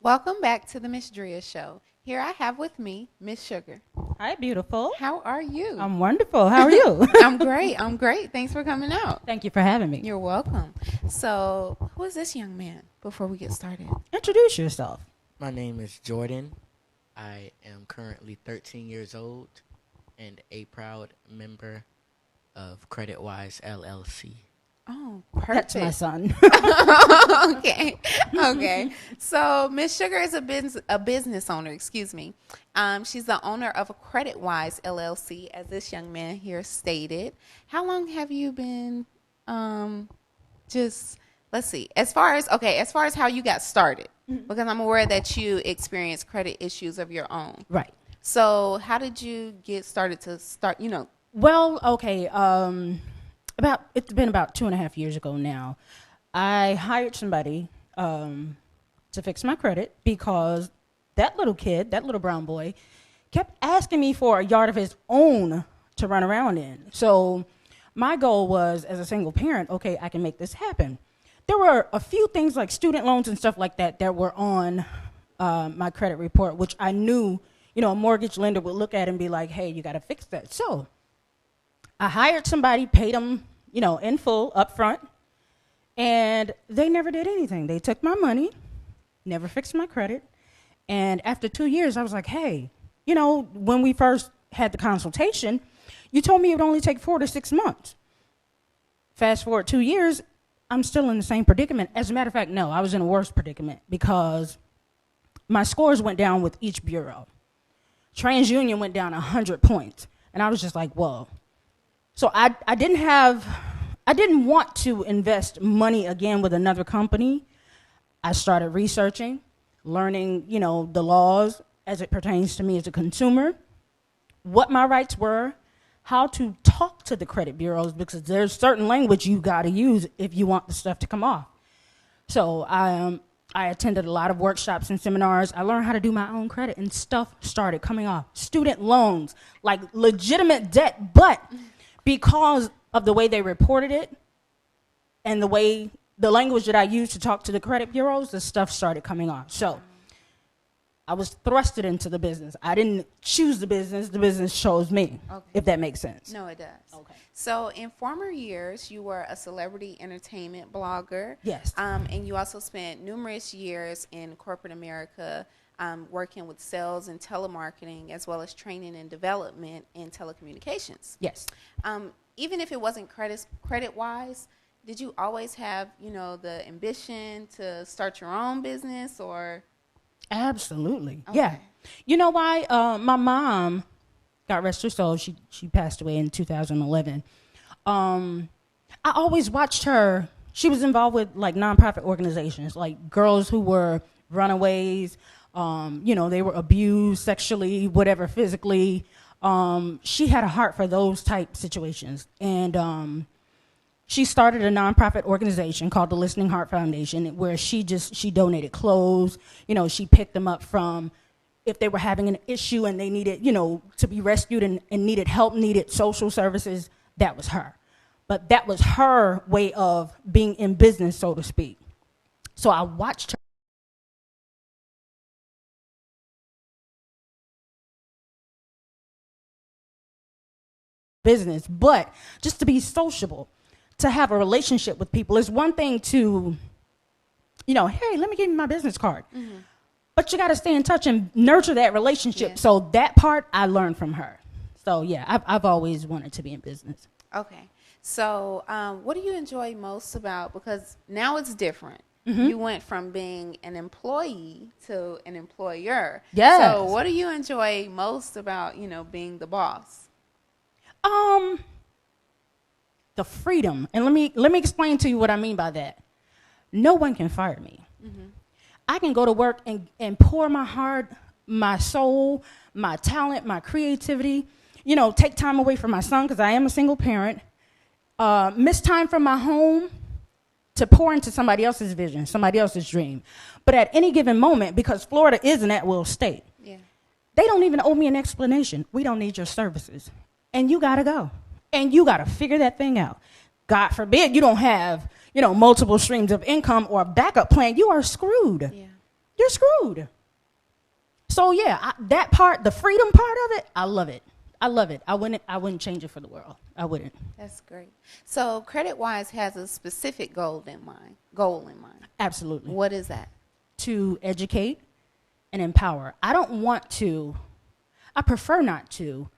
Welcome back to the Ms.Dria show. Here I have with me Ms.Sugar. Hi, beautiful. How are you? I'm wonderful. How are you? I'm great. I'm great. Thanks for coming out. Thank you for having me. You're welcome. So, who is this young man before we get started? Introduce yourself. My name is Jordan. I am currently 13 years old and a proud member of CreditWise LLC. Oh, That's perfect. my son. Okay. Okay. So, Ms.Sugar is a business owner, excuse me. She's the owner of a CreditWise LLC, as this young man here stated. How long have you been let's see, as far as how you got started, because I'm aware that you experienced credit issues of your own. Right. So how did you get started Well, okay. It's been about 2.5 years ago now. I hired somebody to fix my credit because that little brown boy, kept asking me for a yard of his own to run around in. So my goal was, as a single parent, okay, I can make this happen. There were a few things like student loans and stuff like that were on my credit report, which I knew, a mortgage lender would look at and be like, hey, you got to fix that. So I hired somebody, paid them, in full up front, and they never did anything. They took my money, never fixed my credit. And after 2 years, I was like, hey, when we first had the consultation, you told me it would only take 4 to 6 months. Fast forward 2 years, I'm still in the same predicament. As a matter of fact, no, I was in a worse predicament because my scores went down with each bureau. TransUnion went down 100 points. And I was just like, whoa. So I didn't want to invest money again with another company. I started researching, learning, the laws as it pertains to me as a consumer, what my rights were, how to talk to the credit bureaus, because there's certain language you got to use if you want the stuff to come off. So I attended a lot of workshops and seminars. I learned how to do my own credit, and stuff started coming off. Student loans, like legitimate debt, but because of the way they reported it and the language that I used to talk to the credit bureaus, the stuff started coming off. So I was thrusted into the business. I didn't choose the business chose me, if that makes sense. No, it does. Okay. So in former years, you were a celebrity entertainment blogger. Yes. And you also spent numerous years in corporate America working with sales and telemarketing, as well as training and development in telecommunications. Yes. Even if it wasn't credit-wise, did you always have, the ambition to start your own business, or? Absolutely. Okay. Yeah. You know why? My mom, God rest her soul, she passed away in 2011. I always watched her. She was involved with like nonprofit organizations, like girls who were runaways. They were abused sexually, whatever, physically. She had a heart for those type situations. And she started a nonprofit organization called the Listening Heart Foundation, where she donated clothes. She picked them up from if they were having an issue and they needed, to be rescued and needed help, needed social services. That was her. But that was her way of being in business, so to speak. So I watched her business, but just to be sociable, to have a relationship with people. Is one thing to, hey, let me give you my business card. Mm-hmm. But you got to stay in touch and nurture that relationship. Yeah. So that part I learned from her. So yeah, I've always wanted to be in business. Okay. So what do you enjoy most about, because now it's different. Mm-hmm. You went from being an employee to an employer. Yes. So what do you enjoy most about, being the boss? The freedom. And let me explain to you what I mean by that. No one can fire me. Mm-hmm. I can go to work and pour my heart, my soul, my talent, my creativity, take time away from my son because I am a single parent, miss time from my home to pour into somebody else's vision, somebody else's dream. But at any given moment, because Florida is an at-will state, yeah, they don't even owe me an explanation. We don't need your services. And you got to go. And you got to figure that thing out. God forbid you don't have, multiple streams of income or a backup plan. You are screwed. Yeah. you're screwed. So yeah, that part, the freedom part of it, I love it. I love it. I wouldn't change it for the world. I wouldn't. That's great. So Credit Wise has a specific goal in mind. Absolutely. What is that? To educate and empower. I prefer not to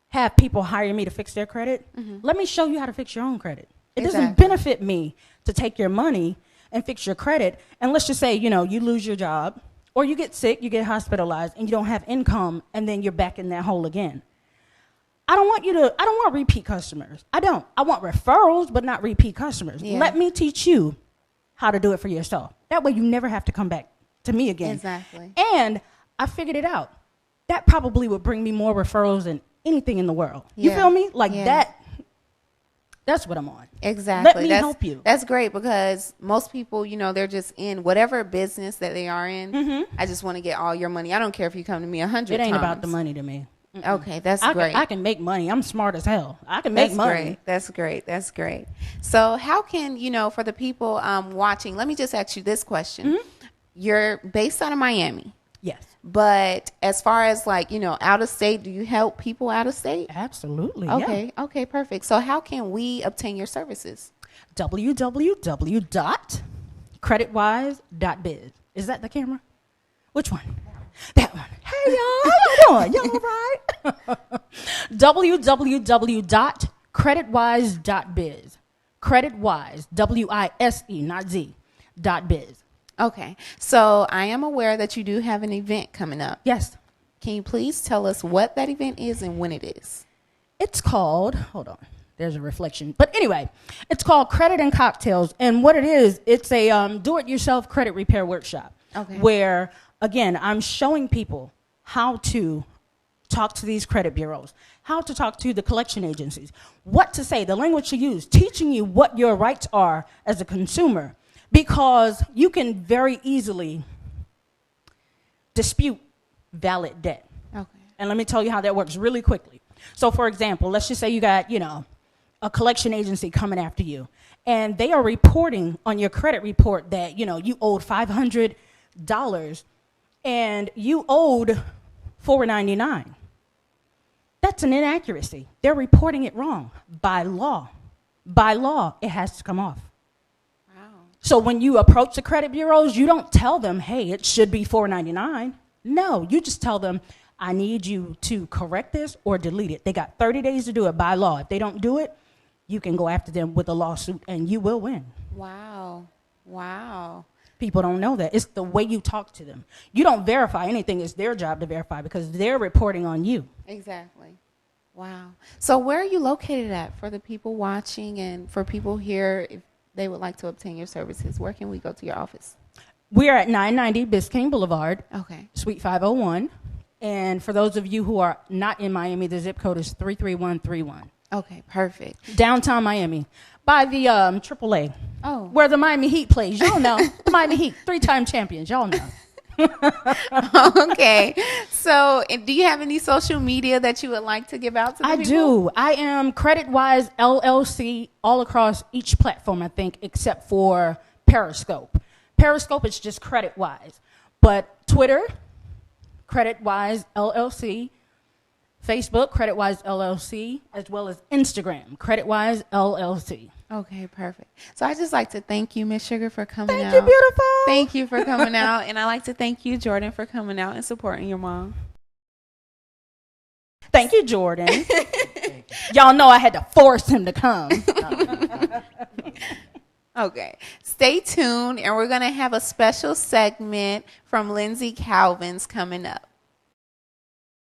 have people hire me to fix their credit. Let me show you how to fix your own credit. It doesn't benefit me to take your money and fix your credit. And let's just say, you lose your job or you get sick, you get hospitalized, and you don't have income, and then you're back in that hole again. I don't want repeat customers. I don't. I want referrals, but not repeat customers. Yeah. Let me teach you how to do it for yourself. That way you never have to come back to me again. Exactly. And I figured it out. That probably would bring me more referrals than anything in the world. You feel me? Like that's what I'm on. Exactly. Let me help you. That's great because most people, they're just in whatever business that they are in. I just want to get all your money. I don't care if you come to me 100 times. It ain't about the money to me. Okay, that's great. I can make money. I'm smart as hell. I can make money. That's great. So how can, for the people watching, let me just ask you this question. You're based out of Miami. Yes. But as far as out of state, do you help people out of state? Absolutely. Okay. Yeah. Okay, perfect. So how can we obtain your services? www.creditwise.biz. Is that the camera? Which one? That one. Hey, y'all. How you doing? Y'all all right? www.creditwise.biz. Creditwise, W-I-S-E, not Z, .biz. Okay. So I am aware that you do have an event coming up. Yes. Can you please tell us what that event is and when it is? It's called, hold on, there's a reflection. But anyway, it's called Credit and Cocktails. And what it is, it's a do-it-yourself credit repair workshop. Okay. Where, again, I'm showing people how to talk to these credit bureaus, how to talk to the collection agencies, what to say, the language to use, teaching you what your rights are as a consumer. Because you can very easily dispute valid debt. Okay. And let me tell you how that works really quickly. So, for example, let's just say you got, a collection agency coming after you. And they are reporting on your credit report that, you owed $500 and you owed $499. That's an inaccuracy. They're reporting it wrong by law. By law, it has to come off. So when you approach the credit bureaus, you don't tell them, hey, it should be $499. No, you just tell them, I need you to correct this or delete it. They got 30 days to do it by law. If they don't do it, you can go after them with a lawsuit and you will win. Wow. People don't know that. It's the way you talk to them. You don't verify anything. It's their job to verify because they're reporting on you. Exactly. Wow. So where are you located at for the people watching and for people here if they would like to obtain your services? Where can we go to your office? We're at 990 Biscayne Boulevard, okay, Suite 501. And for those of you who are not in Miami, the zip code is 33131. Okay, perfect. Downtown Miami, by the AAA. Oh. Where the Miami Heat plays. Y'all know. The Miami Heat, 3-time champions. Y'all know. Okay. So do you have any social media that you would like to give out to the people? I do. I am CreditWise LLC all across each platform, I think, except for Periscope. Periscope is just CreditWise. But Twitter, CreditWise LLC. Facebook, CreditWise LLC, as well as Instagram, CreditWise LLC. Okay, perfect. So I'd just like to thank you, Ms.Sugar, for coming out. Thank you, beautiful. Thank you for coming out. And I'd like to thank you, Jordan, for coming out and supporting your mom. Thank you, Jordan. Y'all know I had to force him to come. Okay. Stay tuned, and we're going to have a special segment from Lindsay Calvin's coming up.